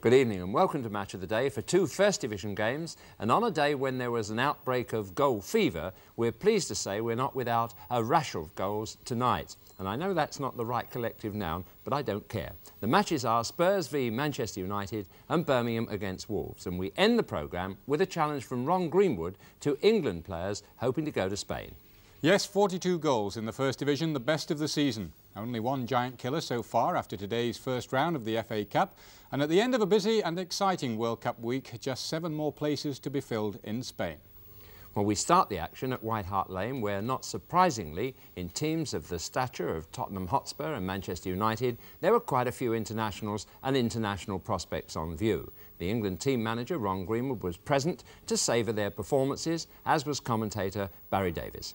Good evening and welcome to Match of the Day for two First Division games, and on a day when there was an outbreak of goal fever, we're pleased to say we're not without a rush of goals tonight. And I know that's not the right collective noun, but I don't care. The matches are Spurs v Manchester United and Birmingham against Wolves, and we end the programme with a challenge from Ron Greenwood to England players hoping to go to Spain. Yes, 42 goals in the First Division, the best of the season. Only one giant killer so far after today's first round of the FA Cup. And at the end of a busy and exciting World Cup week, just 7 more places to be filled in Spain. Well, we start the action at White Hart Lane, where, not surprisingly, in teams of the stature of Tottenham Hotspur and Manchester United, there were quite a few internationals and international prospects on view. The England team manager, Ron Greenwood, was present to savour their performances, as was commentator Barry Davies.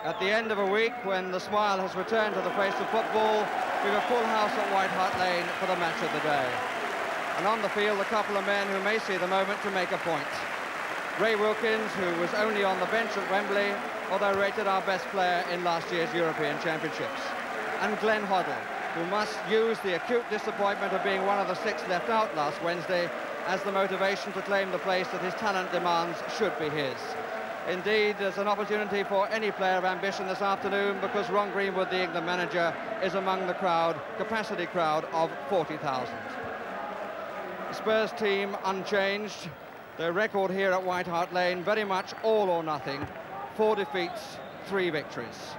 At the end of a week when the smile has returned to the face of football, we've a full house at White Hart Lane for the match of the day. And on the field, a couple of men who may see the moment to make a point. Ray Wilkins, who was only on the bench at Wembley, although rated our best player in last year's European Championships. And Glenn Hoddle, who must use the acute disappointment of being one of the 6 left out last Wednesday as the motivation to claim the place that his talent demands should be his. Indeed, there's an opportunity for any player of ambition this afternoon, because Ron Greenwood, the England manager, is among the capacity crowd of 40,000. The Spurs team unchanged. Their record here at White Hart Lane very much all or nothing. 4 defeats, 3 victories.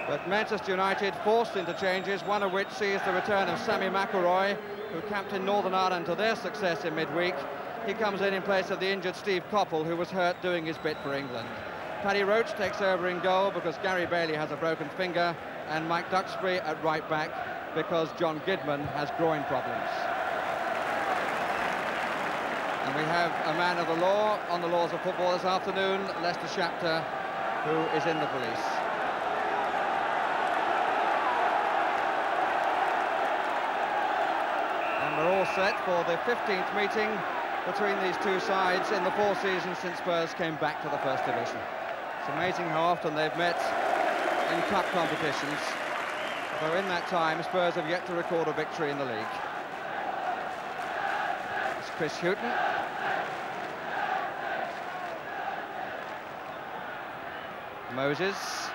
But Manchester United forced into changes, one of which sees the return of Sammy McIlroy, who captained Northern Ireland to their success in midweek. He comes in place of the injured Steve Coppell, who was hurt doing his bit for England. Paddy Roach takes over in goal because Gary Bailey has a broken finger, and Mike Duxbury at right back because John Gidman has groin problems. And we have a man of the law on the laws of football this afternoon, Lester Shapter, who is in the police. And we're all set for the 15th meeting between these two sides in the 4 seasons since Spurs came back to the First Division. It's amazing how often they've met in cup competitions, although in that time Spurs have yet to record a victory in the league. It's Chris Hughton. Moses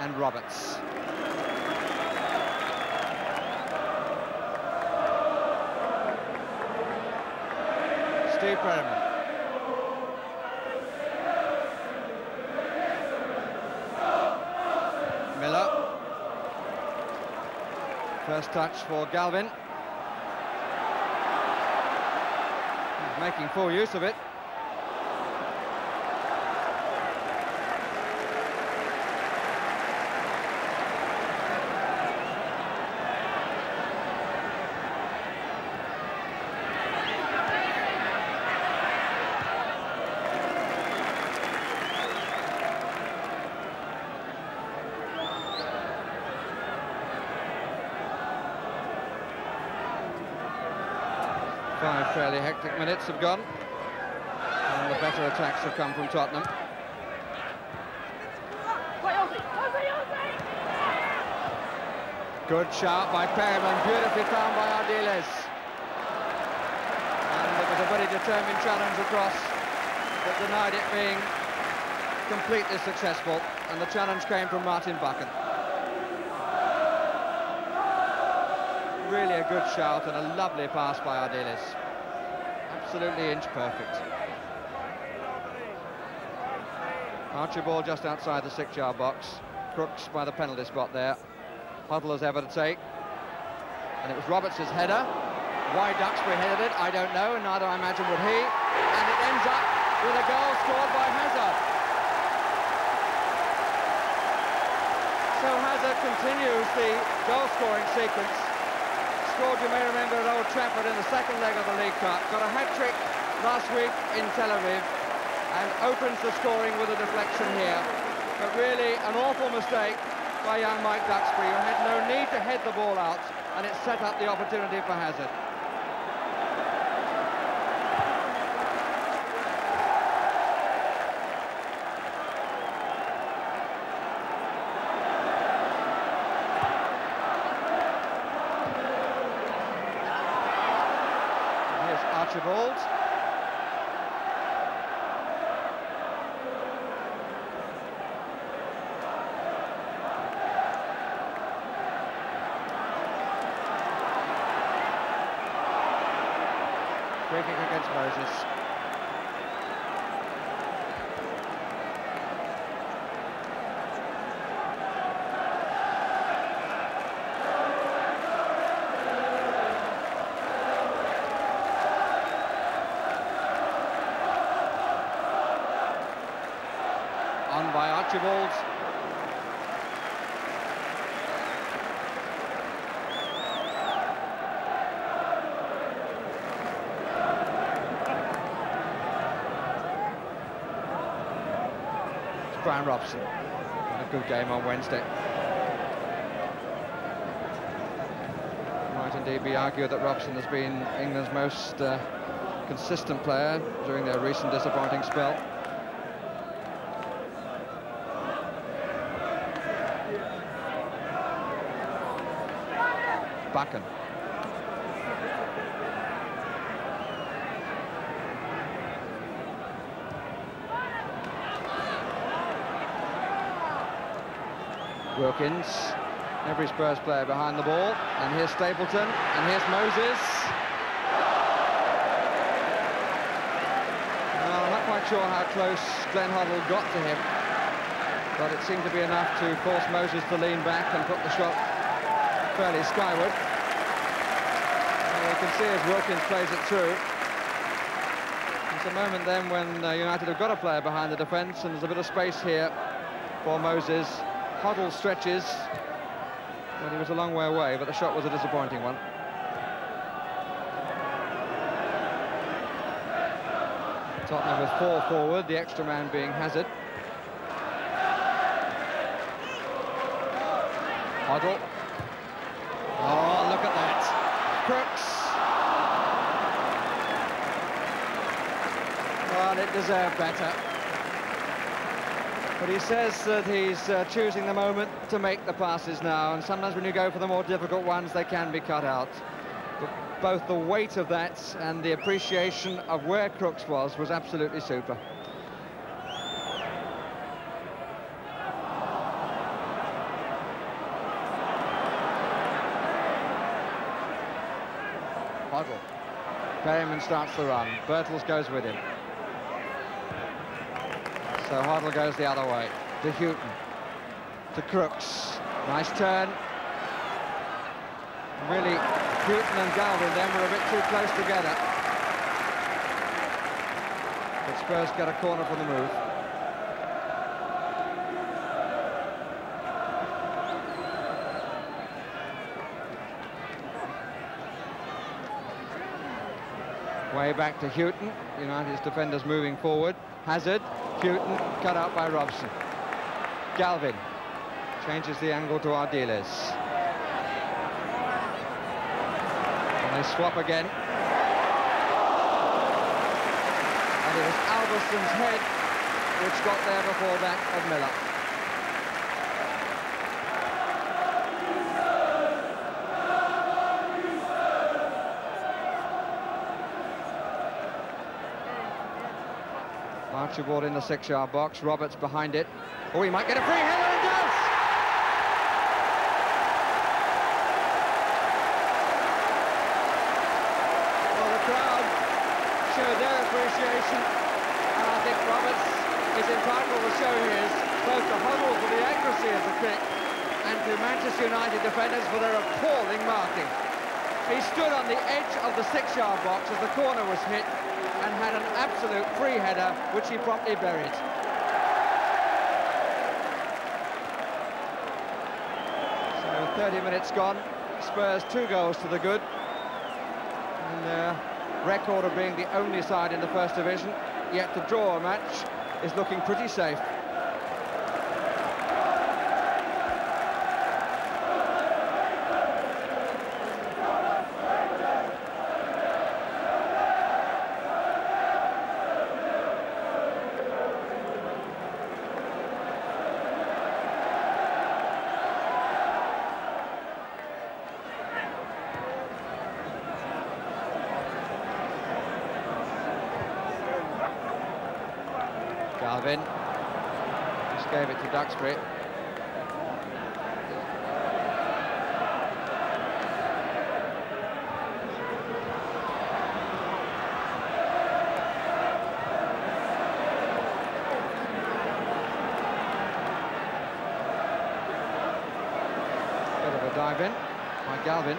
and Roberts. Steve Perryman. Miller. First touch for Galvin. He's making full use of it. Fairly hectic minutes have gone, and the better attacks have come from Tottenham. Good shout by Perryman, beautifully found by Ardiles. And it was a very determined challenge across that denied it being completely successful, and the challenge came from Martin Buchan. Really a good shout and a lovely pass by Ardiles. Absolutely inch perfect. Archibald just outside the 6-yard box. Crooks by the penalty spot there. Hoddle has ever to take. And it was Roberts' header. Why Duxbury headed it, I don't know, and neither I imagine would he. And it ends up with a goal scored by Hazard. So Hazard continues the goal-scoring sequence. Scored, you may remember, at Old Trafford in the 2nd leg of the League Cup. Got a hat-trick last week in Tel Aviv and opens the scoring with a deflection here. But really an awful mistake by young Mike Duxbury, who had no need to head the ball out, and it set up the opportunity for Hazard. Free kick against Moses. On by Archibald. It's Brian Robson. Had a good game on Wednesday. Might indeed be argued that Robson has been England's most consistent player during their recent disappointing spell. Buchan. Wilkins, every Spurs player behind the ball, and here's Stapleton, and here's Moses. Well, I'm not quite sure how close Glenn Hoddle got to him, but it seemed to be enough to force Moses to lean back and put the shot fairly skyward. You can see as Wilkins plays it through. It's a moment then when United have got a player behind the defence, and there's a bit of space here for Moses. Hoddle stretches, but he was a long way away, but the shot was a disappointing one. Tottenham with 4 forward, the extra man being Hazard. Hoddle. Oh, look at that. Crooks. Well, it deserved better. But he says that he's choosing the moment to make the passes now, and sometimes when you go for the more difficult ones, they can be cut out. But both the weight of that and the appreciation of where Crooks was absolutely super. Hoddle. Perryman starts the run. Birtles goes with him. So Hoddle goes the other way. To Houghton. To Crooks. Nice turn. Really, Houghton and Galvin then were a bit too close together. But Spurs get a corner from the move. Way back to Houghton. United's defenders moving forward. Hazard. Houghton cut out by Robson. Galvin changes the angle to Ardiles. And they swap again. And it was Alverson's head which got there before that of Miller. Archibald in the 6-yard box, Roberts behind it. Oh, he might get a free header, and does! Well, the crowd showed their appreciation, and I think Roberts is entitled to show his, both to Hoddle for the accuracy of the kick and to Manchester United defenders for their appalling marking. He stood on the edge of the 6-yard box as the corner was hit, and had an absolute free header, which he promptly buried. So 30 minutes gone, Spurs 2 goals to the good, and their record of being the only side in the First Division yet to draw a match is looking pretty safe. Galvin just gave it to Duxbury. Bit of a dive in by Galvin.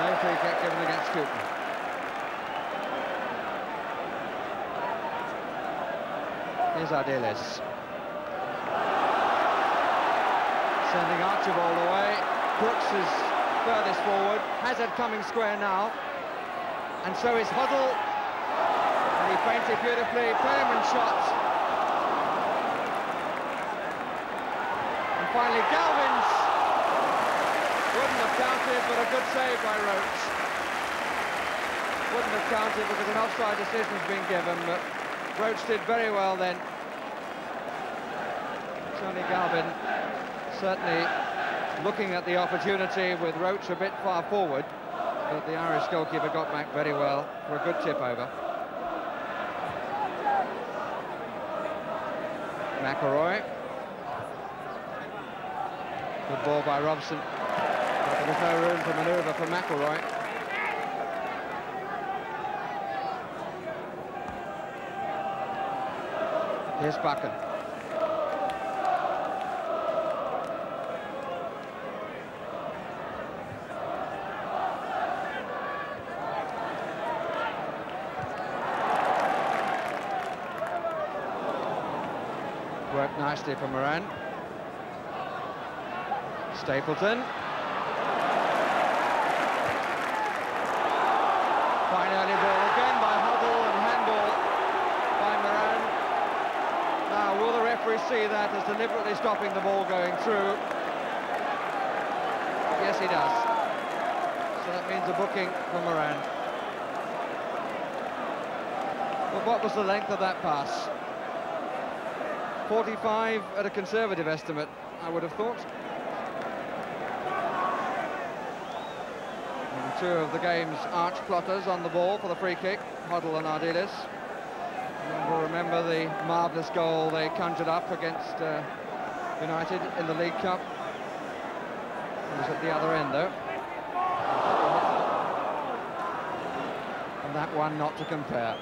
No free kick given against Cooten. Here's Ardiles. Sending Archibald away. Brooks is furthest forward. Hazard coming square now. And so is Huddle. And he feints it beautifully. Perman shot. And finally Galvin's. Wouldn't have counted, but a good save by Roach. Wouldn't have counted because an offside decision's been given, but Roach did very well then. Tony Galvin certainly looking at the opportunity with Roach a bit far forward, but the Irish goalkeeper got back very well for a good tip over. McElroy. Good ball by Robson. But there was no room for manoeuvre for McElroy. Here's Buchan. Worked nicely for Moran. Stapleton. Fine early ball again by Huddle and handball by Moran. Now, will the referee see that as deliberately stopping the ball going through? Yes, he does. So that means a booking for Moran. But what was the length of that pass? 45 at a conservative estimate, I would have thought. And two of the game's arch plotters on the ball for the free kick, Huddle and Ardiles. And we'll remember the marvellous goal they conjured up against United in the League Cup. It was at the other end, though. And that one not to compare.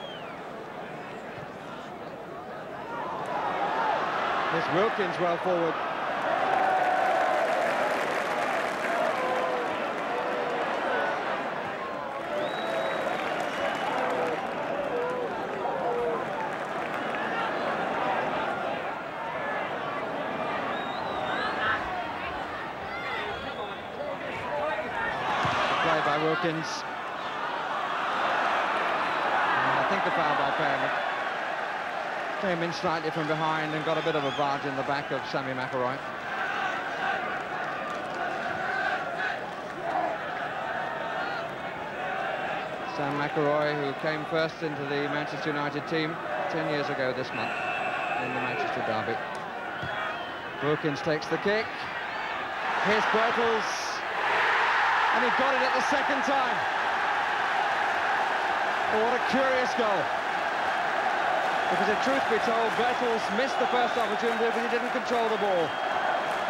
Here's Wilkins well forward. Play by Wilkins. And I think a foul by Perman. Came in slightly from behind and got a bit of a barge in the back of Sammy McElroy. Sam McElroy, who came first into the Manchester United team 10 years ago this month in the Manchester derby. Wilkins takes the kick. Here's Birtles. And he got it at the second time. Oh, what a curious goal. Because if truth be told, Birtles missed the first opportunity, but he didn't control the ball.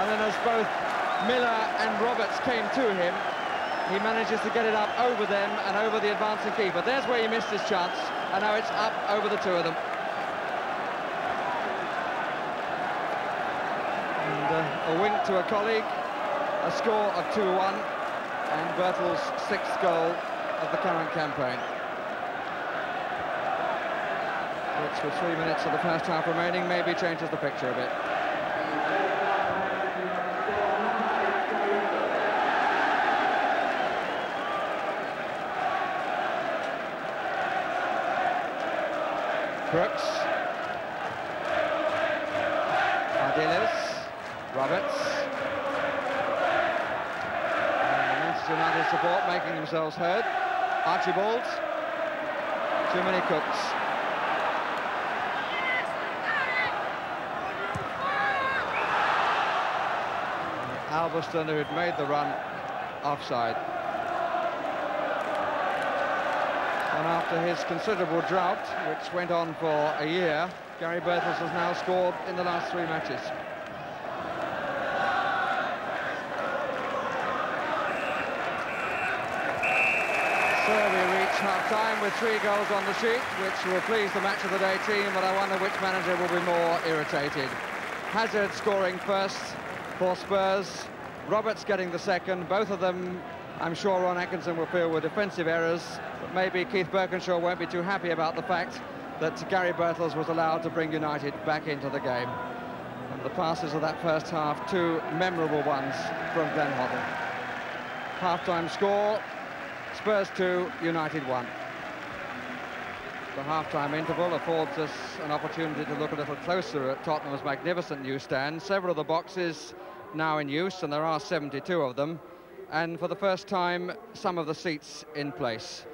And then as both Miller and Roberts came to him, he manages to get it up over them and over the advancing keeper. There's where he missed his chance, and now it's up over the two of them. And a wink to a colleague, a score of 2-1, and Birtles' 6th goal of the current campaign. Which, with 3 minutes of the first half remaining, maybe changes the picture a bit. Brooks. Ardiles. Roberts. And Manchester United support making themselves heard. Archibald. Too many cooks. Alveston, who had made the run, offside. And after his considerable drought, which went on for a year, Gary Birtles has now scored in the last 3 matches. So we reach half-time with 3 goals on the sheet, which will please the match of the day team, but I wonder which manager will be more irritated. Hazard scoring first for Spurs, Roberts getting the second. Both of them, I'm sure Ron Atkinson will feel, were defensive errors, but maybe Keith Birkinshaw won't be too happy about the fact that Gary Birtles was allowed to bring United back into the game. And the passes of that first half, two memorable ones from Glenn Hoddle. Half-time score, Spurs 2, United 1. The half-time interval affords us an opportunity to look a little closer at Tottenham's magnificent new stand. Several of the boxes now in use, and there are 72 of them, and for the first time some of the seats in place.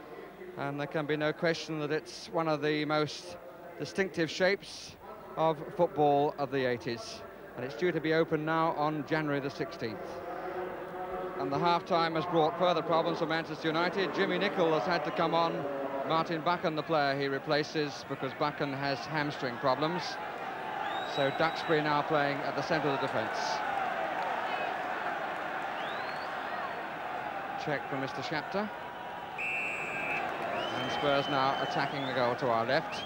And there can be no question that it's one of the most distinctive shapes of football of the 80s, and it's due to be open now on January the 16th. And the half-time has brought further problems for Manchester United. Jimmy Nicholl has had to come on. Martin Buchan, the player he replaces, because Buchan has hamstring problems. So Duxbury now playing at the centre of the defence. Check for Mr. Shapter. And Spurs now attacking the goal to our left,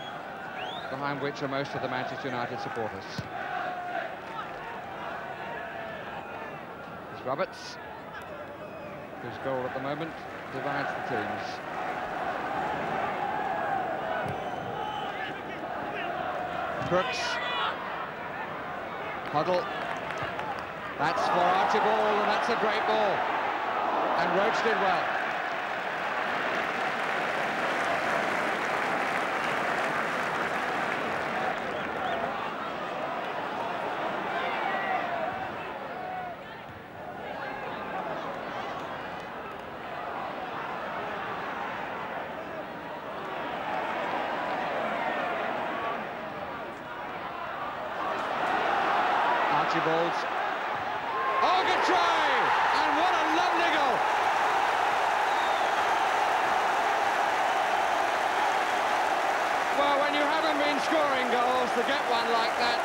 behind which are most of the Manchester United supporters. It's Roberts, whose goal at the moment divides the teams. Crooks. Hoddle. That's for Archibald, and that's a great ball. And Roach did well. Archibald. Oh, good try! And what a lovely goal! Well, when you haven't been scoring goals, to get one like that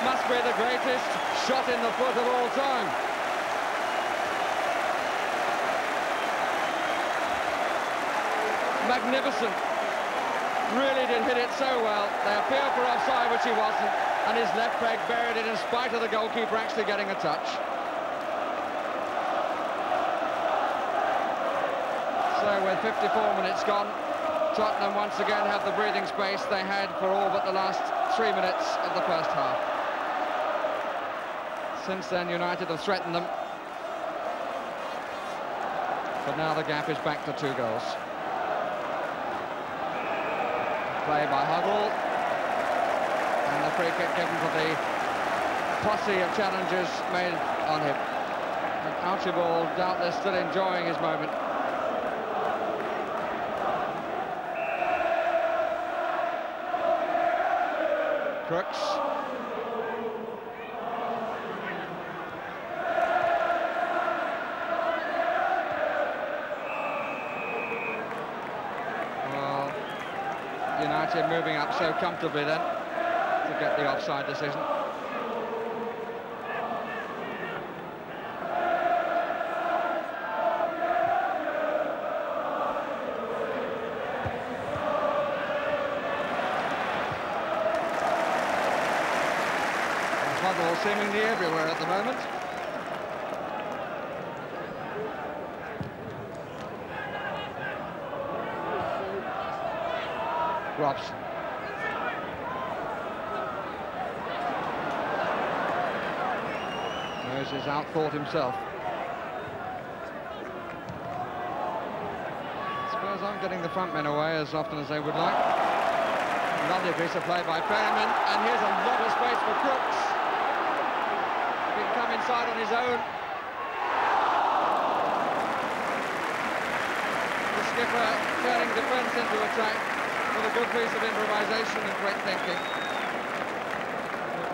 must be the greatest shot in the foot of all time. Magnificent. Really did hit it so well. They appealed for offside, which he wasn't, and his left leg buried it in spite of the goalkeeper actually getting a touch. So with 54 minutes gone, Tottenham once again have the breathing space they had for all but the last 3 minutes of the first half. Since then, United have threatened them, but now the gap is back to 2 goals. Play by Hoddle, and the free kick given for the posse of challengers made on him. And Archibald doubtless still enjoying his moment. Crooks. Well, United moving up so comfortably then to get the offside decision. Huddle seemingly everywhere at the moment. Robson. Moses outthought himself. Spurs aren't getting the front men away as often as they would like. Lovely piece of play by Perryman, and here's a lot of space for Crooks. He can come inside on his own. The skipper turning defence into attack with a good piece of improvisation and great thinking.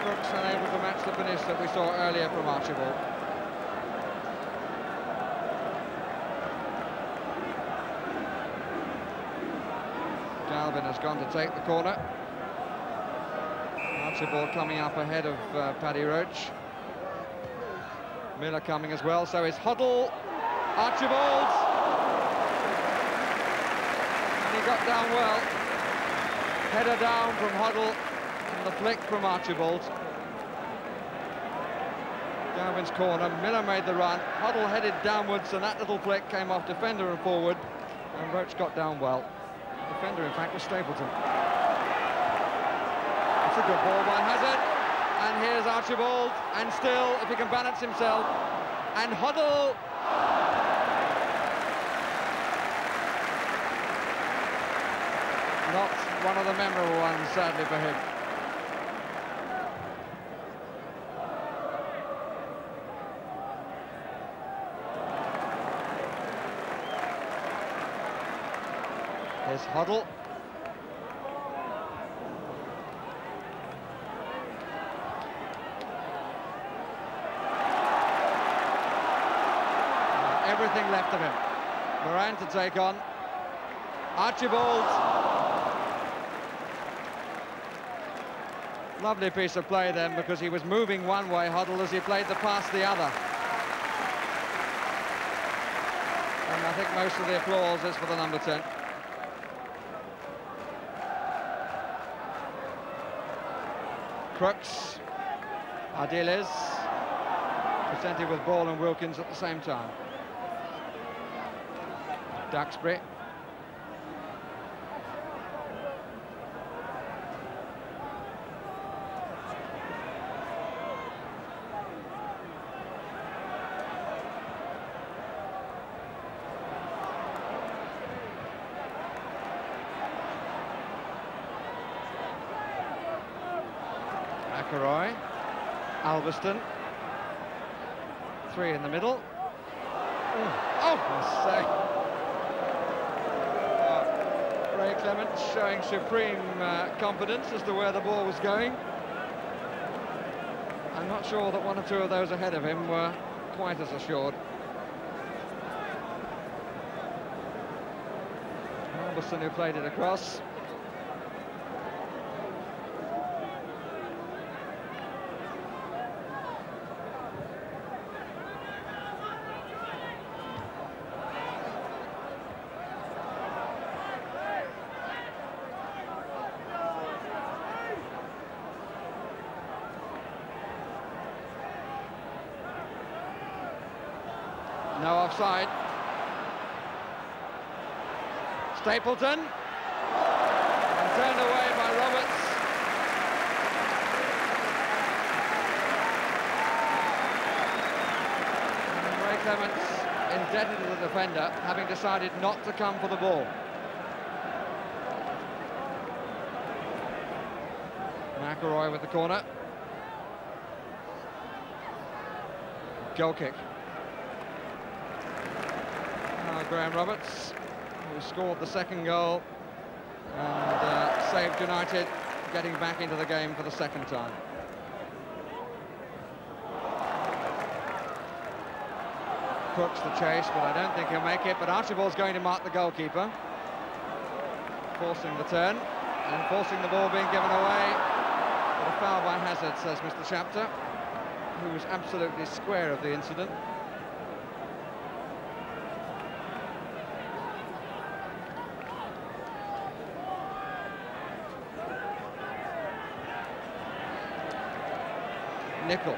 Crooks unable to match the finish that we saw earlier from Archibald. Galvin has gone to take the corner. Archibald coming up ahead of Paddy Roach. Miller coming as well, so is Hoddle. Archibald. And he got down well. Header down from Hoddle. And the flick from Archibald. Darwin's corner, Miller made the run, Huddle headed downwards, and that little flick came off defender and forward, and Roach got down well. Defender, in fact, was Stapleton. It's a good ball by Hazard, and here's Archibald, and still, if he can balance himself, and Huddle. Not one of the memorable ones, sadly, for him. Here's Huddle. Everything left of him. Moran to take on. Archibald. Lovely piece of play then, because he was moving one way, Huddle, as he played the pass the other. And I think most of the applause is for the number 10. Crooks, Ardiles, presented with Ball and Wilkins at the same time. Duxbury. McElroy, Alveston, 3 in the middle. Oh, I say. Ray Clement showing supreme confidence as to where the ball was going. I'm not sure that one or two of those ahead of him were quite as assured. Alveston, who played it across. No offside. Stapleton. And turned away by Roberts. And Ray Clements indebted to the defender, having decided not to come for the ball. McElroy with the corner. Goal kick. Graham Roberts, who scored the second goal and saved United, getting back into the game for the second time. Crooks the chase, but I don't think he'll make it. But Archibald's going to mark the goalkeeper, forcing the turn and forcing the ball being given away. But a foul by Hazard, says Mr. Chapter, who was absolutely square of the incident. Nickel.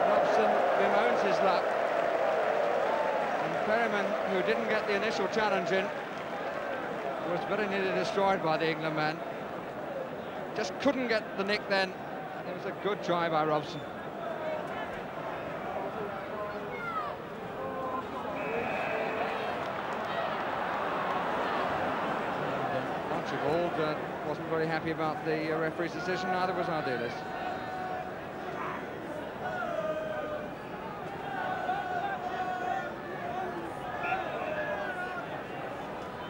Robson bemoans his luck. And Perryman, who didn't get the initial challenge in, was very nearly destroyed by the England man. Just couldn't get the nick then. It was a good try by Robson. Archibald wasn't very happy about the referee's decision, neither was Ardiles.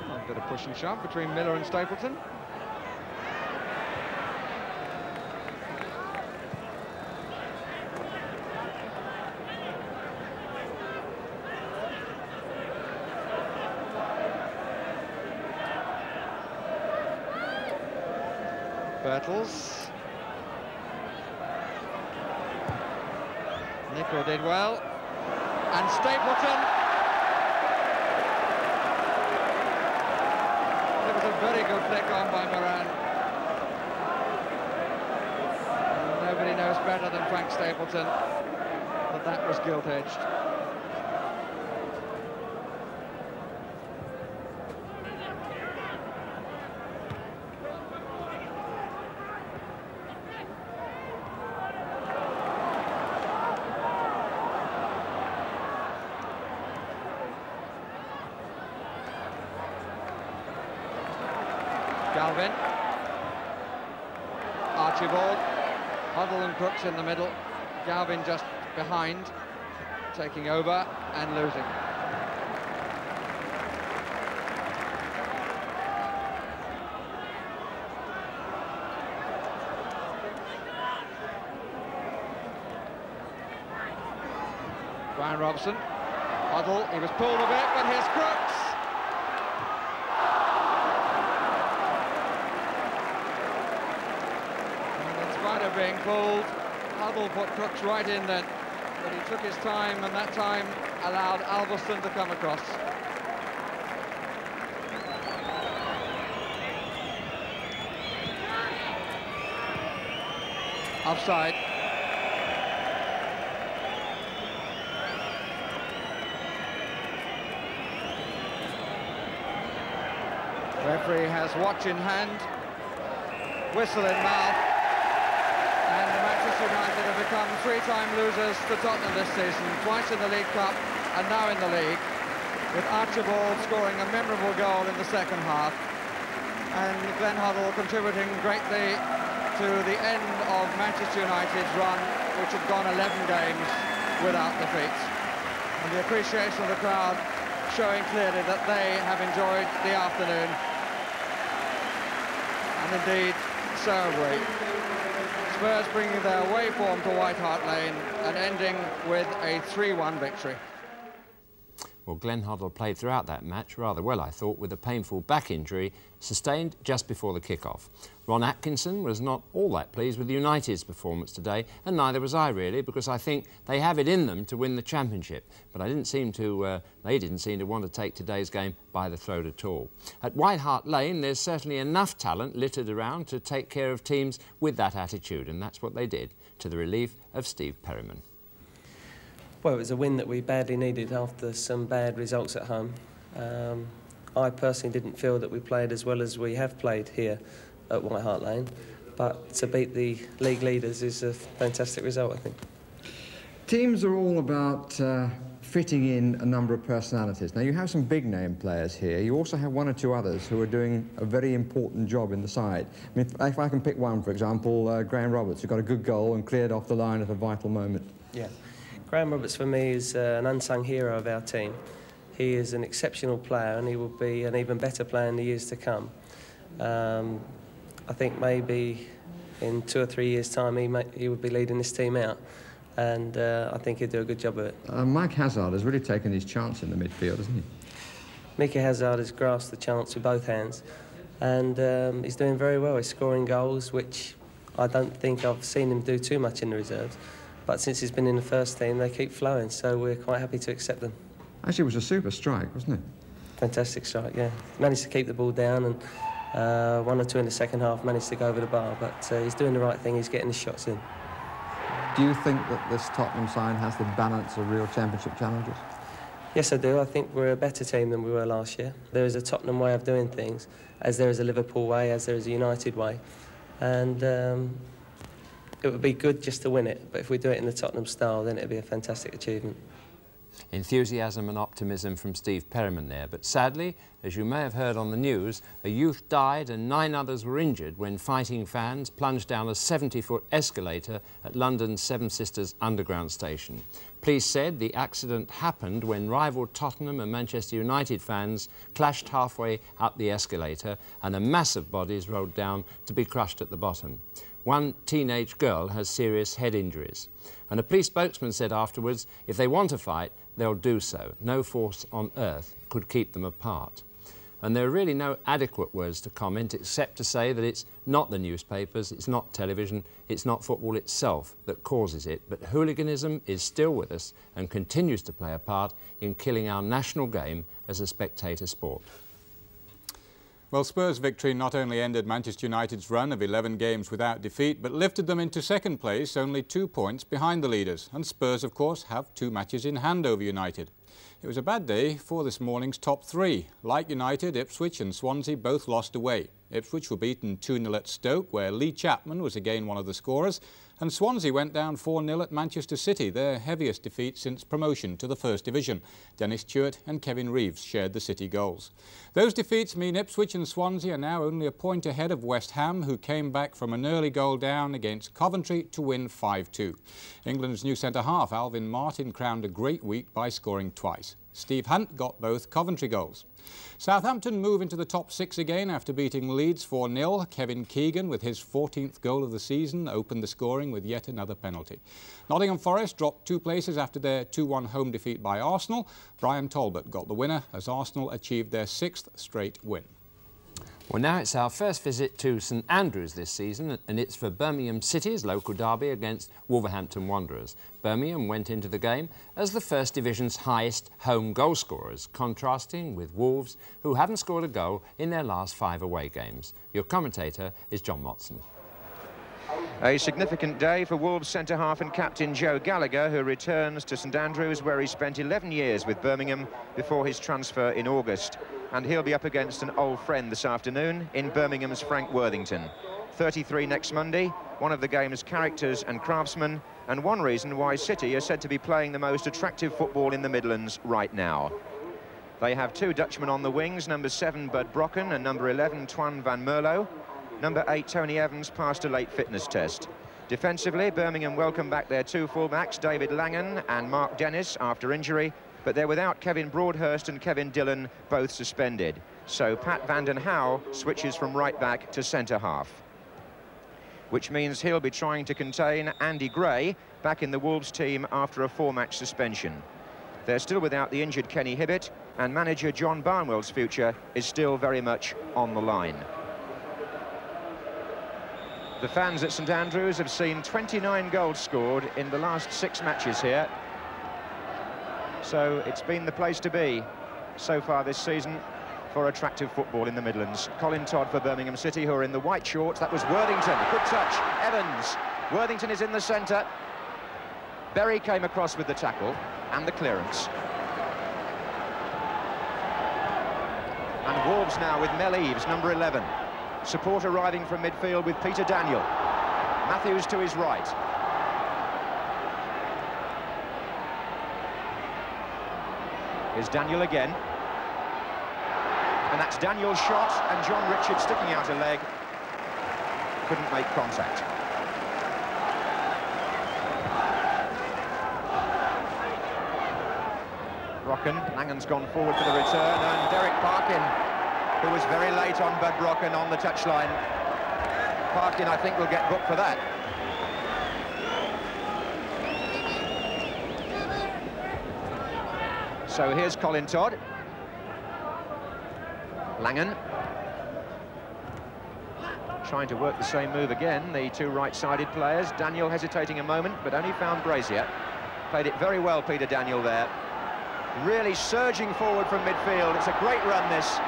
A bit of push and shove between Miller and Stapleton. Bertels. Nicol did well. And Stapleton. Very good flick on by Moran. And nobody knows better than Frank Stapleton that that was gilt-edged. Galvin, Archibald, Huddle and Crooks in the middle, Galvin just behind, taking over and losing. Brian Robson, Huddle, he was pulled a bit, but here's Crooks. Being pulled, Huddle put Crooks right in then, but he took his time, and that time allowed Alveston to come across. Offside. Referee has watch in hand, whistle in mouth. United have become three-time losers to Tottenham this season, twice in the League Cup and now in the league, with Archibald scoring a memorable goal in the second half and Glenn Huddle contributing greatly to the end of Manchester United's run, which had gone 11 games without defeat. And the appreciation of the crowd showing clearly that they have enjoyed the afternoon, and indeed so have we. Spurs bringing their away form to White Hart Lane and ending with a 3-1 victory. Well, Glenn Huddle played throughout that match rather well, I thought, with a painful back injury sustained just before the kick-off. Ron Atkinson was not all that pleased with United's performance today, and neither was I really, because I think they have it in them to win the championship. But they didn't seem to want to take today's game by the throat at all. At White Hart Lane, there's certainly enough talent littered around to take care of teams with that attitude, and that's what they did, to the relief of Steve Perryman. Well, it was a win that we badly needed after some bad results at home. I personally didn't feel that we played as well as we have played here at White Hart Lane, but to beat the league leaders is a fantastic result, I think. Teams are all about fitting in a number of personalities. Now, you have some big-name players here. You also have one or two others who are doing a very important job in the side. I mean, if I can pick one, for example, Graham Roberts, who got a good goal and cleared off the line at a vital moment. Yeah. Graham Roberts, for me, is an unsung hero of our team. He is an exceptional player, and he will be an even better player in the years to come. I think maybe in 2 or 3 years' time he would be leading this team out, and I think he'd do a good job of it. Mike Hazard has really taken his chance in the midfield, hasn't he? Mickey Hazard has grasped the chance with both hands, and he's doing very well. He's scoring goals, which I don't think I've seen him do too much in the reserves. But since he's been in the first team, they keep flowing, so we're quite happy to accept them. Actually, it was a super strike, wasn't it? Fantastic strike, yeah. Managed to keep the ball down, and 1 or 2 in the second half managed to go over the bar, but he's doing the right thing, he's getting the shots in. Do you think that this Tottenham side has the balance of real championship challenges? Yes, I do. I think we're a better team than we were last year. There is a Tottenham way of doing things, as there is a Liverpool way, as there is a United way. And it would be good just to win it, but if we do it in the Tottenham style, then it would be a fantastic achievement. Enthusiasm and optimism from Steve Perryman there, but sadly, as you may have heard on the news, a youth died and 9 others were injured when fighting fans plunged down a 70-foot escalator at London's Seven Sisters Underground station. Police said the accident happened when rival Tottenham and Manchester United fans clashed halfway up the escalator and a mass of bodies rolled down to be crushed at the bottom. One teenage girl has serious head injuries. And a police spokesman said afterwards, if they want to fight, they'll do so. No force on earth could keep them apart. And there are really no adequate words to comment except to say that it's not the newspapers, it's not television, it's not football itself that causes it, but hooliganism is still with us and continues to play a part in killing our national game as a spectator sport. Well, Spurs' victory not only ended Manchester United's run of 11 games without defeat, but lifted them into second place, only 2 points behind the leaders. And Spurs, of course, have 2 matches in hand over United. It was a bad day for this morning's top 3. Like United, Ipswich and Swansea both lost away. Ipswich were beaten 2-0 at Stoke, where Lee Chapman was again one of the scorers, and Swansea went down 4-0 at Manchester City, their heaviest defeat since promotion to the First Division. Dennis Stewart and Kevin Reeves shared the City goals. Those defeats mean Ipswich and Swansea are now only a point ahead of West Ham, who came back from an early goal down against Coventry to win 5-2. England's new centre-half, Alvin Martin, crowned a great week by scoring twice. Steve Hunt got both Coventry goals. Southampton move into the top 6 again after beating Leeds 4-0. Kevin Keegan, with his 14th goal of the season, opened the scoring with yet another penalty. Nottingham Forest dropped 2 places after their 2-1 home defeat by Arsenal. Brian Talbot got the winner as Arsenal achieved their 6th straight win. Well, now it's our first visit to St Andrews this season, and it's for Birmingham City's local derby against Wolverhampton Wanderers. Birmingham went into the game as the First Division's highest home goal scorers, contrasting with Wolves, who haven't scored a goal in their last 5 away games. Your commentator is John Motson. A significant day for Wolves centre-half and captain Joe Gallagher, who returns to St Andrews, where he spent 11 years with Birmingham before his transfer in August. And he'll be up against an old friend this afternoon in Birmingham's Frank Worthington. 33 next Monday, one of the game's characters and craftsmen, and one reason why City are said to be playing the most attractive football in the Midlands right now. They have 2 Dutchmen on the wings, number 7 Bud Brocken and number 11 Twan van Merlo. Number 8 Tony Evans passed a late fitness test. Defensively, Birmingham welcome back their 2 fullbacks, David Langan and Mark Dennis, after injury, but they're without Kevin Broadhurst and Kevin Dillon, both suspended. So Pat van den Houw switches from right back to centre-half, which means he'll be trying to contain Andy Gray back in the Wolves team after a 4-match suspension. They're still without the injured Kenny Hibbett, and manager John Barnwell's future is still very much on the line. The fans at St Andrews have seen 29 goals scored in the last 6 matches here. So it's been the place to be so far this season for attractive football in the Midlands. Colin Todd for Birmingham City, who are in the white shorts. That was Worthington. Good touch. Evans. Worthington is in the centre. Berry came across with the tackle and the clearance. And Wolves now with Mel Eves, number 11. Support arriving from midfield with Peter Daniel. Matthews to his right. Here's Daniel again. And that's Daniel's shot, and John Richards sticking out a leg. Couldn't make contact. Brocken, Langan's gone forward for the return, and Derek Parkin, who was very late on Bud Brocken on the touchline. Parkin, I think, will get booked for that. So here's Colin Todd. Langan. Trying to work the same move again, the 2 right-sided players. Daniel hesitating a moment, but only found Brazier. Played it very well, Peter Daniel, there. Really surging forward from midfield. It's a great run, this.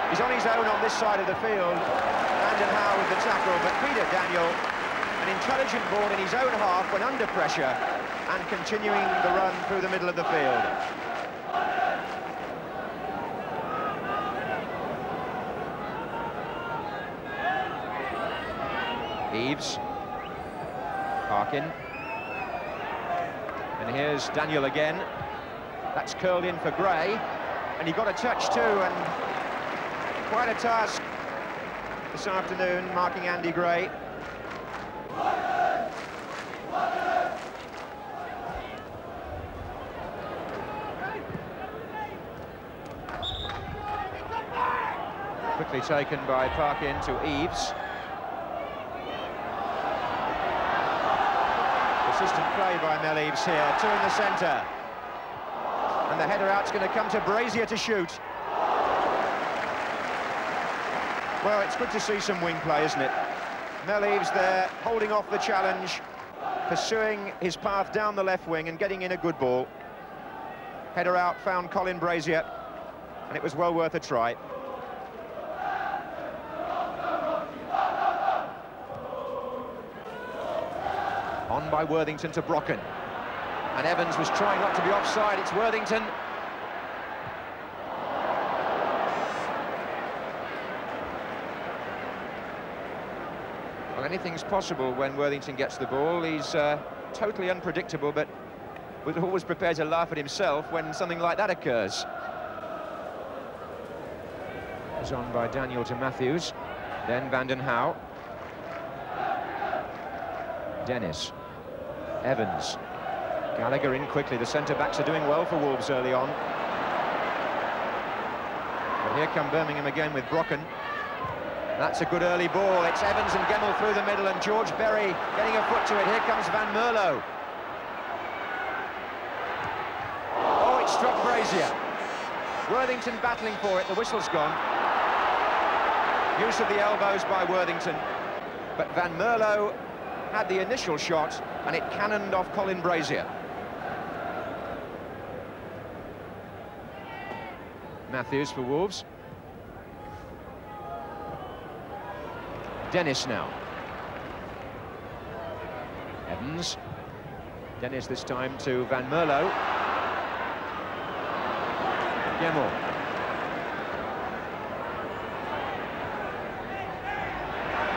He's on his own on this side of the field. Van den Houw with the tackle, but Peter Daniel, an intelligent ball in his own half when under pressure, and continuing the run through the middle of the field. Eves. Parkin. And here's Daniel again. That's curled in for Gray. And he got a touch too, and quite a task this afternoon, marking Andy Gray. Quickly taken by Parkin to Eves. Persistent play by Mel Eves here, 2 in the centre. And the header out's going to come to Brazier to shoot. Well, it's good to see some wing play, isn't it? Mel Eves there, holding off the challenge, pursuing his path down the left wing and getting in a good ball. Header out, found Colin Brazier, and it was well worth a try. On by Worthington to Brocken. And Evans was trying not to be offside. It's Worthington. Well, anything's possible when Worthington gets the ball. He's totally unpredictable, but was always prepared to laugh at himself when something like that occurs. It's on by Daniel to Matthews, then Vanden Hauwe. Dennis, Evans, Gallagher in quickly. The centre-backs are doing well for Wolves early on. But here come Birmingham again with Brocken. That's a good early ball. It's Evans and Gemmell through the middle, and George Berry getting a foot to it. Here comes Van Mierlo. Oh, it struck Brazier. Worthington battling for it. The whistle's gone. Use of the elbows by Worthington. But Van Mierlo had the initial shot, and it cannoned off Colin Brazier. Matthews for Wolves. Dennis now. Evans. Dennis this time to Van Mierlo. Gemmell.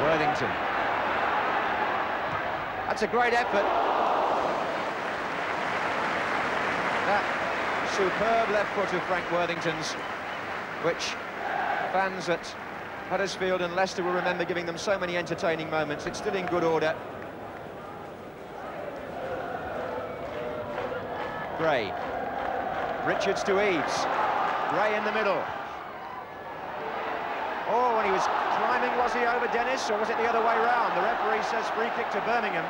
Worthington. That's a great effort. That superb left foot of Frank Worthington's, which fans at Huddersfield and Leicester will remember giving them so many entertaining moments. It's still in good order. Gray. Richards to Eaves. Gray in the middle. Oh, when he was climbing, was he over Dennis, or was it the other way round? The referee says free kick to Birmingham.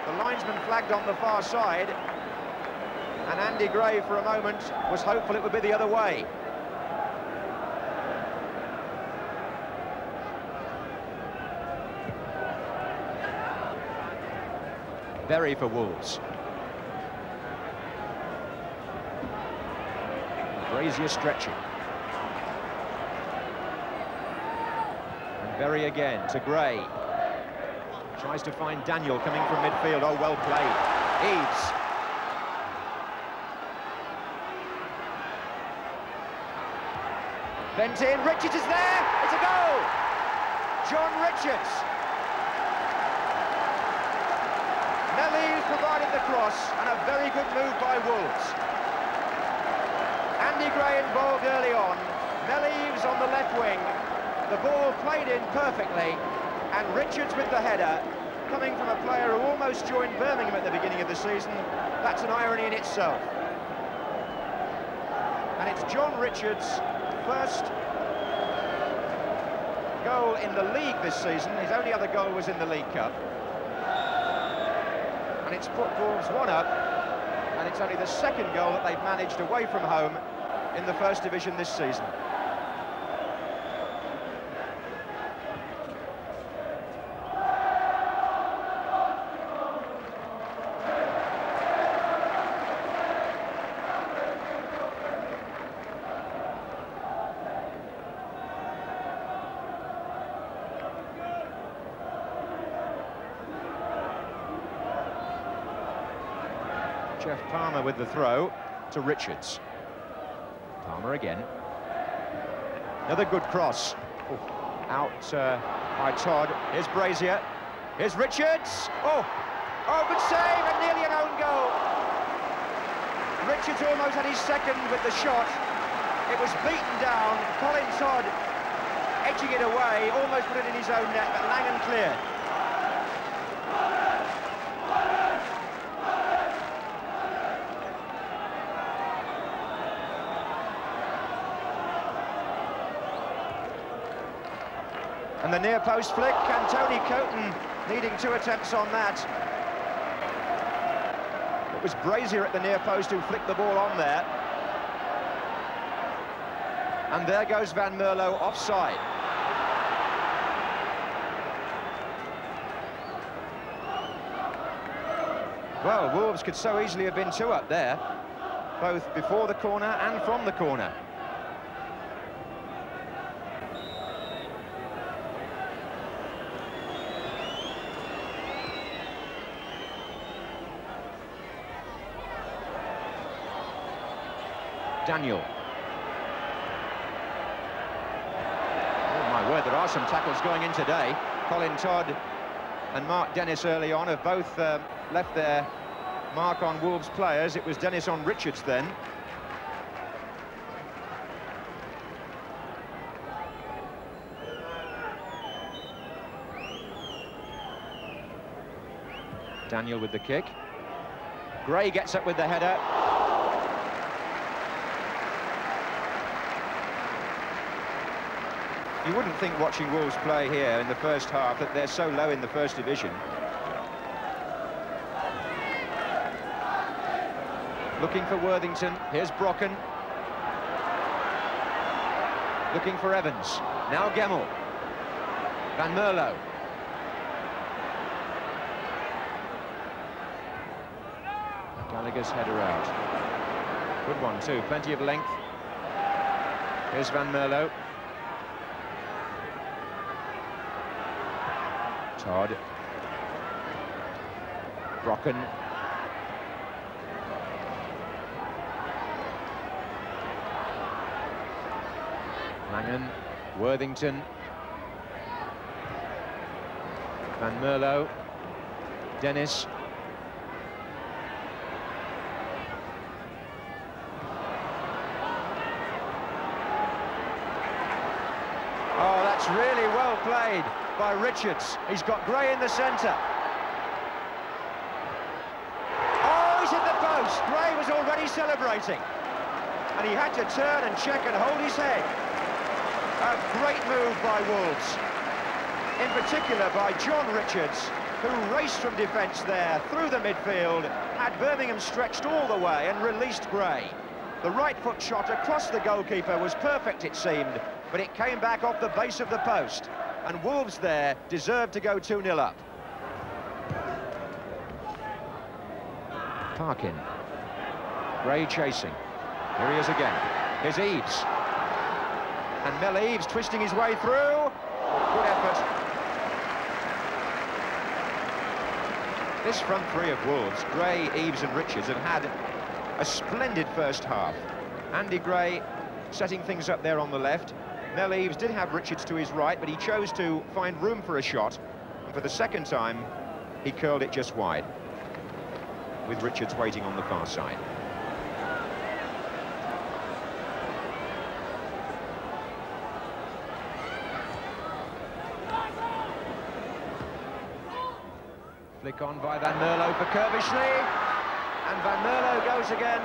The linesman flagged on the far side, and Andy Gray for a moment was hopeful it would be the other way. Berry for Wolves. Brazier stretching. And Berry again to Gray. Tries to find Daniel coming from midfield. Oh, well played. Eaves. Bent in. Richards is there. It's a goal. John Richards. Mellies provided the cross, and a very good move by Wolves. Andy Gray involved early on. Mellies on the left wing. The ball played in perfectly, and Richards with the header, coming from a player who almost joined Birmingham at the beginning of the season. That's an irony in itself. And it's John Richards' first goal in the league this season. His only other goal was in the League Cup. And it's put Wolves 1 up, and it's only the second goal that they've managed away from home in the First Division this season. Jeff Palmer with the throw to Richards. Palmer again. Another good cross. Oh, out by Todd. Here's Brazier. Here's Richards. Oh, good save, and nearly an own goal. Richards almost had his second with the shot. It was beaten down. Colin Todd edging it away, almost put it in his own net, but Langan cleared. And the near post flick, and Tony Coton needing 2 attempts on that. It was Brazier at the near post who flicked the ball on there. And there goes Van Mierlo offside. Well, Wolves could so easily have been 2 up there, both before the corner and from the corner. Daniel. Oh my word, there are some tackles going in today. Colin Todd and Mark Dennis early on have both left their mark on Wolves players. It was Dennis on Richards then. Daniel with the kick. Gray gets up with the header. You wouldn't think watching Wolves play here in the first half that they're so low in the First Division. Looking for Worthington. Here's Brocken. Looking for Evans. Now Gemmell. Van Merlo. Gallagher's header out. Good one too, plenty of length. Here's Van Merlo. Todd. Brocken. Langan. Worthington. Van Merlo. Dennis. Oh, that's really well played by Richards. He's got Gray in the centre. Oh, he's hit the post. Gray was already celebrating. And he had to turn and check and hold his head. A great move by Wolves. In particular by John Richards, who raced from defence there through the midfield, had Birmingham stretched all the way and released Gray. The right foot shot across the goalkeeper was perfect, it seemed, but it came back off the base of the post. And Wolves there deserved to go 2-0 up. Parkin. Gray chasing. Here he is again. Here's Eaves. And Mel Eaves twisting his way through. Good effort. This front three of Wolves, Gray, Eaves and Richards, have had a splendid first half. Andy Gray setting things up there on the left. Mel Eaves did have Richards to his right, but he chose to find room for a shot. And for the second time, he curled it just wide, with Richards waiting on the far side. Flick on by Van Merlo for Kerbishley. And Van Merlo goes again.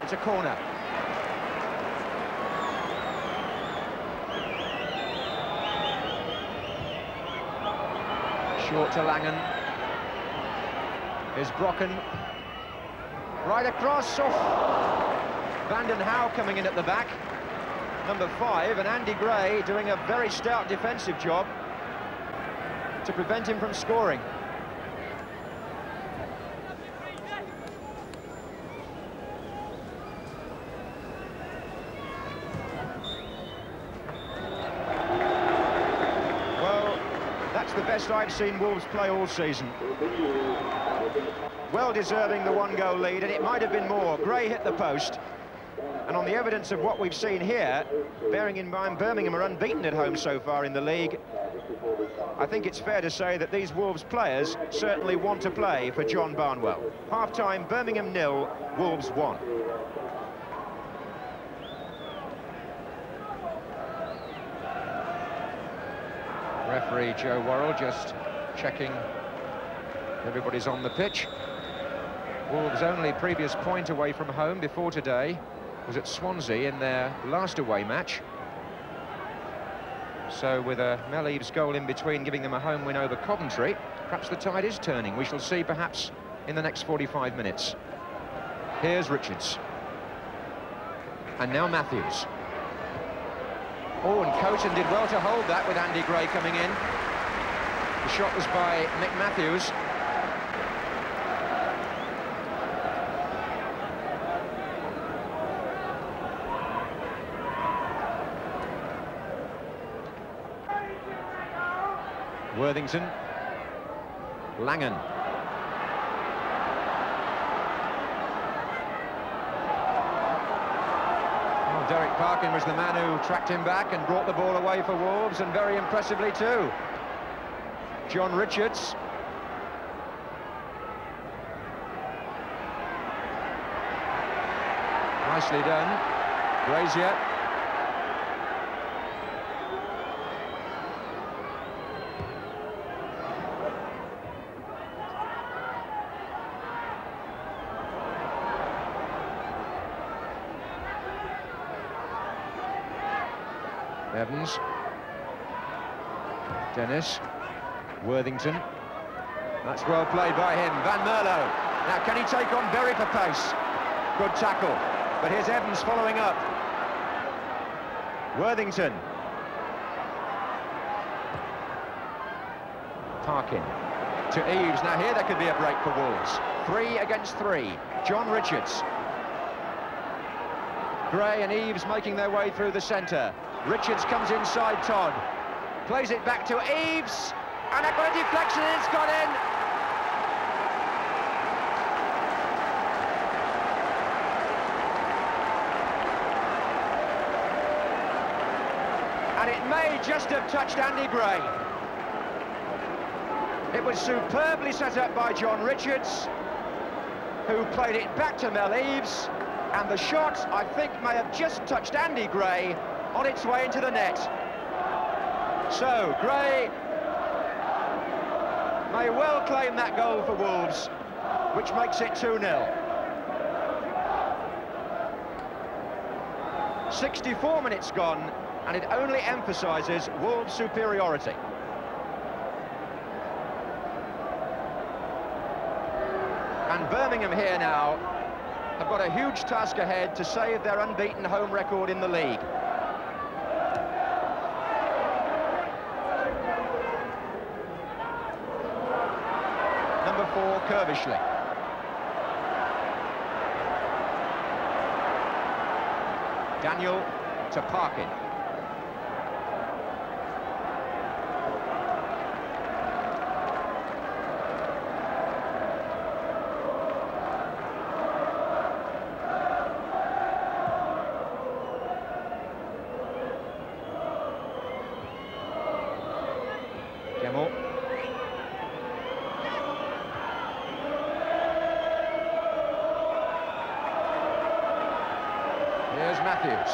It's a corner. Short to Langan. Here's Brocken. Right across. Oh. Vanden Hauwe coming in at the back. Number 5, and Andy Gray doing a very stout defensive job to prevent him from scoring. The best I've seen Wolves play all season. Well deserving the one-goal lead, and it might have been more. Gray hit the post, and on the evidence of what we've seen here, bearing in mind Birmingham are unbeaten at home so far in the league, I think it's fair to say that these Wolves players certainly want to play for John Barnwell. Half-time, Birmingham 0, Wolves 1. Referee Joe Worrell just checking everybody's on the pitch. Wolves' only previous point away from home before today was at Swansea in their last away match. So with a Mel Eaves goal in between giving them a home win over Coventry, perhaps the tide is turning. We shall see perhaps in the next 45 minutes. Here's Richards. And now Matthews. Oh, and Coton did well to hold that with Andy Gray coming in. The shot was by Mick Matthews. Worthington. Langan. Derek Parkin was the man who tracked him back and brought the ball away for Wolves, and very impressively too. John Richards. Nicely done. Brazier. Evans. Dennis. Worthington. That's well played by him. Van Merlo. Now, can he take on Berry for pace? Good tackle. But here's Evans following up. Worthington. Parkin. To Eves. Now, here there could be a break for Wolves. 3 against 3. John Richards. Gray and Eves making their way through the centre. Richards comes inside Todd. Plays it back to Eves. And they've got a deflection and it's gone in. And it may just have touched Andy Gray. It was superbly set up by John Richards, who played it back to Mel Eves. And the shot, I think, may have just touched Andy Gray on its way into the net. So, Gray may well claim that goal for Wolves, which makes it 2-0. 64 minutes gone, and it only emphasises Wolves' superiority. And Birmingham here now have got a huge task ahead to save their unbeaten home record in the league. Number 4, Kerbishley. Daniel to Parkin. Gemmell. Here's Matthews.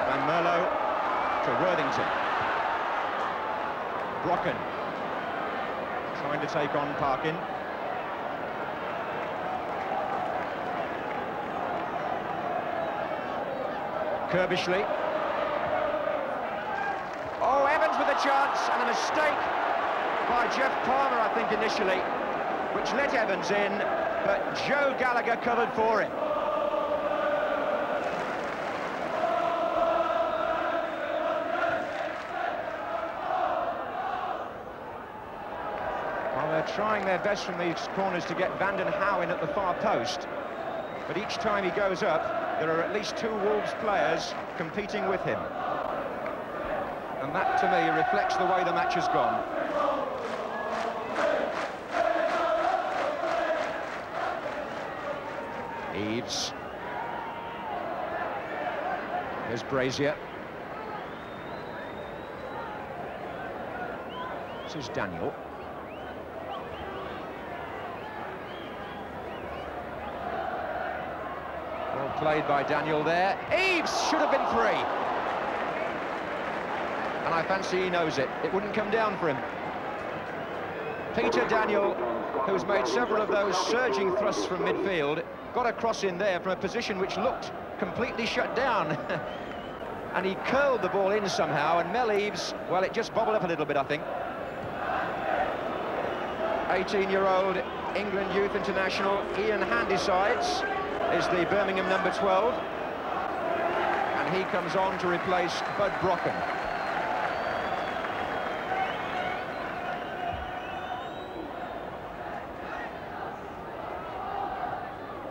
Van Merlo to Worthington. Brocken trying to take on Parkin. Kerbishley. Oh, Evans with a chance, and a mistake by Jeff Palmer, I think, initially, which let Evans in, but Joe Gallagher covered for him. Well, they're trying their best from these corners to get Vanden Houwen in at the far post, but each time he goes up, there are at least 2 Wolves players competing with him. And that, to me, reflects the way the match has gone. Eves. Here's Brazier. This is Daniel. Well played by Daniel there. Eves should have been 3. And I fancy he knows it. It wouldn't come down for him. Peter Daniel, who's made several of those surging thrusts from midfield, got a cross in there from a position which looked completely shut down. And he curled the ball in somehow, and Mel Eves, well, it just bobbled up a little bit, I think. 18-year-old England Youth International Ian Handysides is the Birmingham number 12. And he comes on to replace Bud Brocken.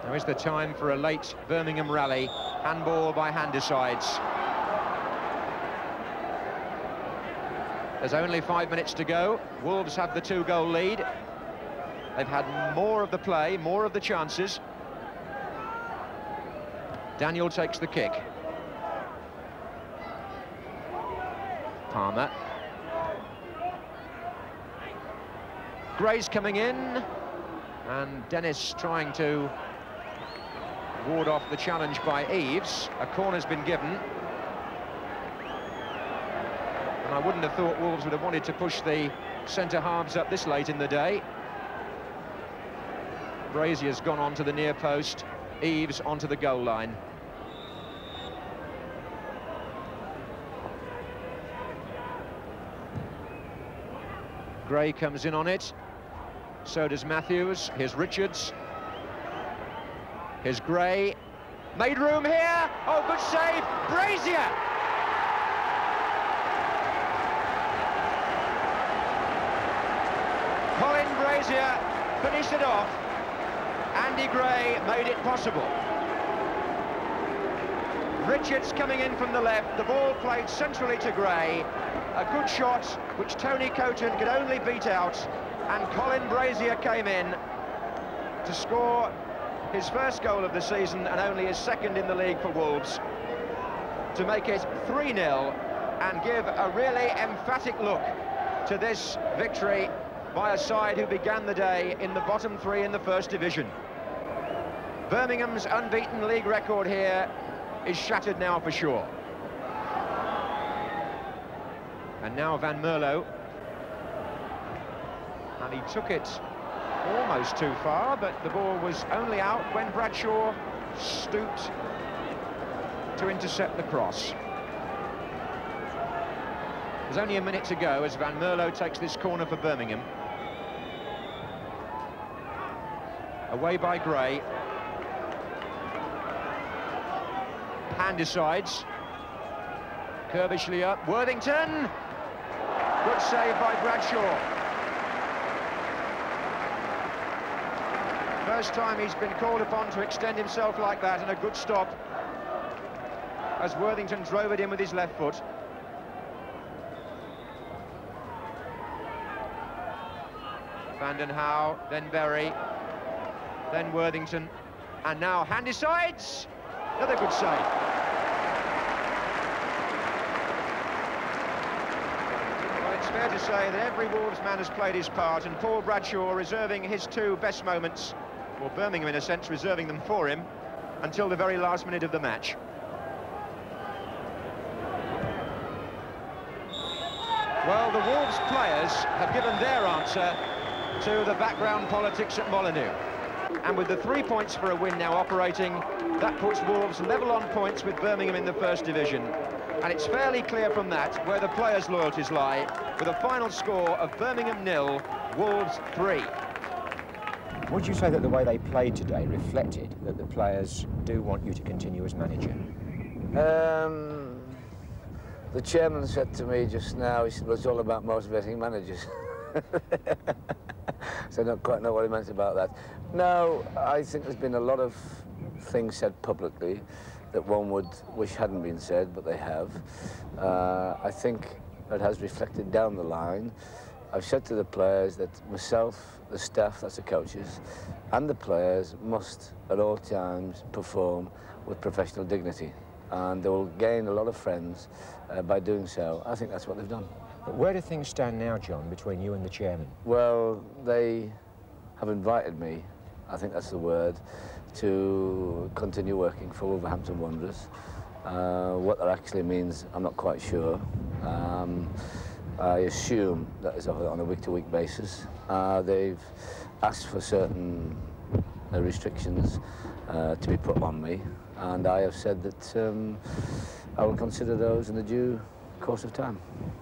Now is the time for a late Birmingham rally. Handball by Handysides. There's only 5 minutes to go. Wolves have the 2-goal lead. They've had more of the play, more of the chances. Daniel takes the kick. Palmer. Gray's coming in, and Dennis trying to ward off the challenge by Eves. A corner's been given. And I wouldn't have thought Wolves would have wanted to push the centre-halves up this late in the day. Brazier's gone on to the near post, Eves onto the goal line. Gray comes in on it, so does Matthews. Here's Richards. Here's Gray. Made room here. Oh, good save. Brazier. Colin Brazier finished it off. Andy Gray made it possible. Richards coming in from the left. The ball played centrally to Gray. A good shot, which Tony Coton could only beat out. And Colin Brazier came in to score his first goal of the season and only his second in the league for Wolves, to make it 3-0 and give a really emphatic look to this victory by a side who began the day in the bottom three in the First Division. Birmingham's unbeaten league record here is shattered now for sure. And now Van Merlo. And he took it almost too far, but the ball was only out when Bradshaw stooped to intercept the cross. There's only a minute to go as Van Merlo takes this corner for Birmingham. Away by Gray. Hand decides. Curbishly up. Worthington. Good save by Bradshaw. First time he's been called upon to extend himself like that, and a good stop as Worthington drove it in with his left foot. Vanden Houw, then Berry, then Worthington, and now hand decides. Another good save. Well, it's fair to say that every Wolves man has played his part, and Paul Bradshaw reserving his two best moments, or Birmingham in a sense reserving them for him, until the very last minute of the match. Well, the Wolves players have given their answer to the background politics at Molineux. And with the 3 points for a win now operating, that puts Wolves level on points with Birmingham in the First Division. And it's fairly clear from that where the players' loyalties lie, with a final score of Birmingham 0, Wolves 3. Would you say that the way they played today reflected that the players do want you to continue as manager? The chairman said to me just now, he said, well, it's all about motivating managers. So I don't quite know what he meant about that. No, I think there's been a lot of things said publicly that one would wish hadn't been said, but they have. I think it has reflected down the line. I've said to the players that myself, the staff, that's the coaches, and the players must at all times perform with professional dignity. And they will gain a lot of friends by doing so. I think that's what they've done. But where do things stand now, John, between you and the chairman? Well, they have invited me, I think that's the word, to continue working for Wolverhampton Wanderers. What that actually means, I'm not quite sure. I assume that is on a week-to-week basis. They've asked for certain restrictions to be put on me, and I have said that I will consider those in the due course of time.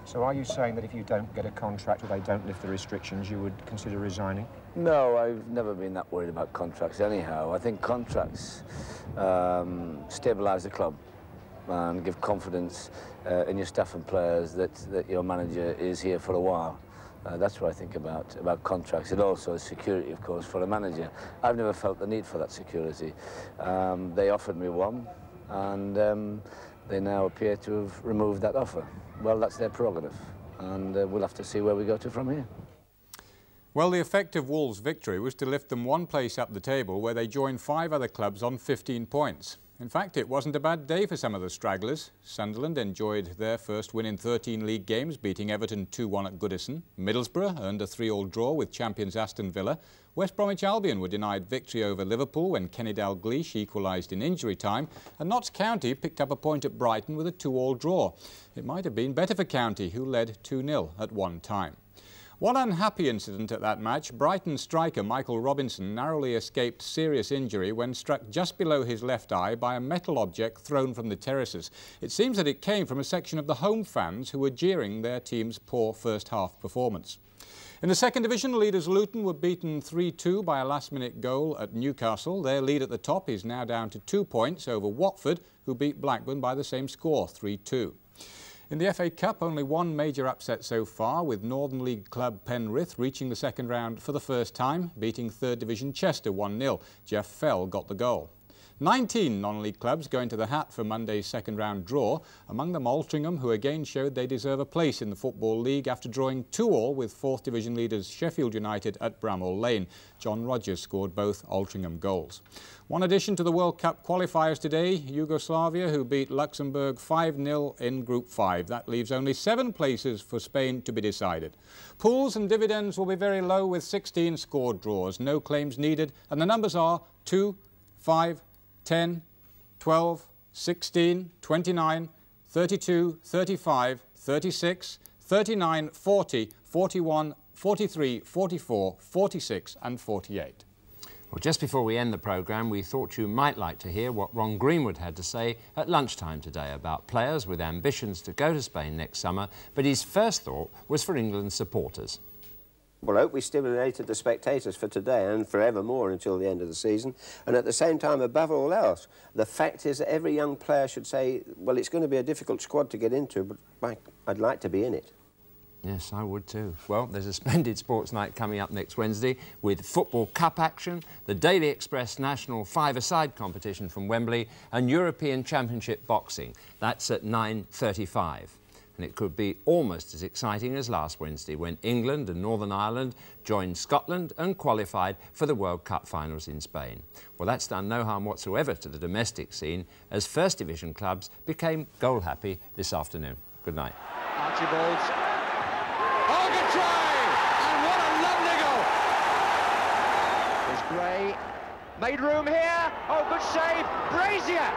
So are you saying that if you don't get a contract or they don't lift the restrictions, you would consider resigning? No, I've never been that worried about contracts anyhow. I think contracts stabilise the club and give confidence in your staff and players that your manager is here for a while. That's what I think about contracts. It also is security, of course, for a manager. I've never felt the need for that security. They offered me one, and they now appear to have removed that offer. Well, that's their prerogative, and we'll have to see where we go to from here. Well, the effect of Wolves' victory was to lift them one place up the table, where they joined 5 other clubs on 15 points. In fact, it wasn't a bad day for some of the stragglers. Sunderland enjoyed their first win in 13 league games, beating Everton 2-1 at Goodison. Middlesbrough earned a 3-3 draw with champions Aston Villa. West Bromwich Albion were denied victory over Liverpool when Kenny Dalglish equalised in injury time. And Notts County picked up a point at Brighton with a 2-2 draw. It might have been better for County, who led 2-0 at one time. One unhappy incident at that match, Brighton striker Michael Robinson narrowly escaped serious injury when struck just below his left eye by a metal object thrown from the terraces. It seems that it came from a section of the home fans who were jeering their team's poor first-half performance. In the second division, leaders Luton were beaten 3-2 by a last-minute goal at Newcastle. Their lead at the top is now down to 2 points over Watford, who beat Blackburn by the same score, 3-2. In the FA Cup, only one major upset so far, with Northern League club Penrith reaching the second round for the first time, beating third division Chester 1-0. Jeff Fell got the goal. 19 non-league clubs going to the hat for Monday's second round draw, among them Altrincham, who again showed they deserve a place in the Football League after drawing 2-2 with fourth division leaders Sheffield United at Bramall Lane. John Rogers scored both Altrincham goals. One addition to the World Cup qualifiers today, Yugoslavia, who beat Luxembourg 5-0 in Group 5. That leaves only 7 places for Spain to be decided. Pools and dividends will be very low with 16 scored draws, no claims needed, and the numbers are 2, 5, 10, 12, 16, 29, 32, 35, 36, 39, 40, 41, 43, 44, 46 and 48. Well, just before we end the programme, we thought you might like to hear what Ron Greenwood had to say at lunchtime today about players with ambitions to go to Spain next summer, but his first thought was for England's supporters. Well, I hope we stimulated the spectators for today and forevermore until the end of the season. And at the same time, above all else, the fact is that every young player should say, well, it's going to be a difficult squad to get into, but I'd like to be in it. Yes, I would too. Well, there's a splendid sports night coming up next Wednesday with Football Cup action, the Daily Express National Five-a-Side competition from Wembley and European Championship boxing. That's at 9:35. And it could be almost as exciting as last Wednesday when England and Northern Ireland joined Scotland and qualified for the World Cup finals in Spain. Well, that's done no harm whatsoever to the domestic scene as First Division clubs became goal-happy this afternoon. Good night. Archibald's. Oh, good try! And what a lovely goal! There's Gray. Made room here. Oh, good save. Brazier!